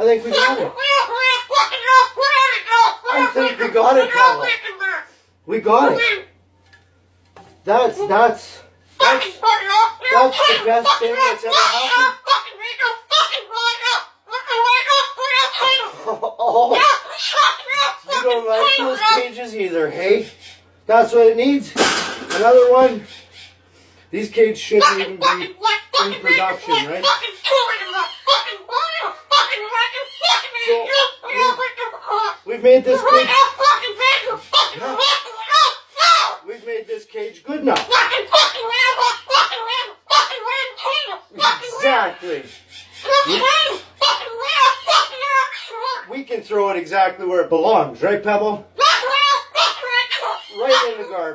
I think we got it. I think we got it, Pebble. We got it. That's the best thing that's ever happened. Oh, you don't like those cages either, hey? That's what it needs. Another one. These cages shouldn't even be in production, right? So, we've made this cage. We've made this cage good enough. Exactly. We can throw it exactly where it belongs, right, Pebble? Right in the garbage.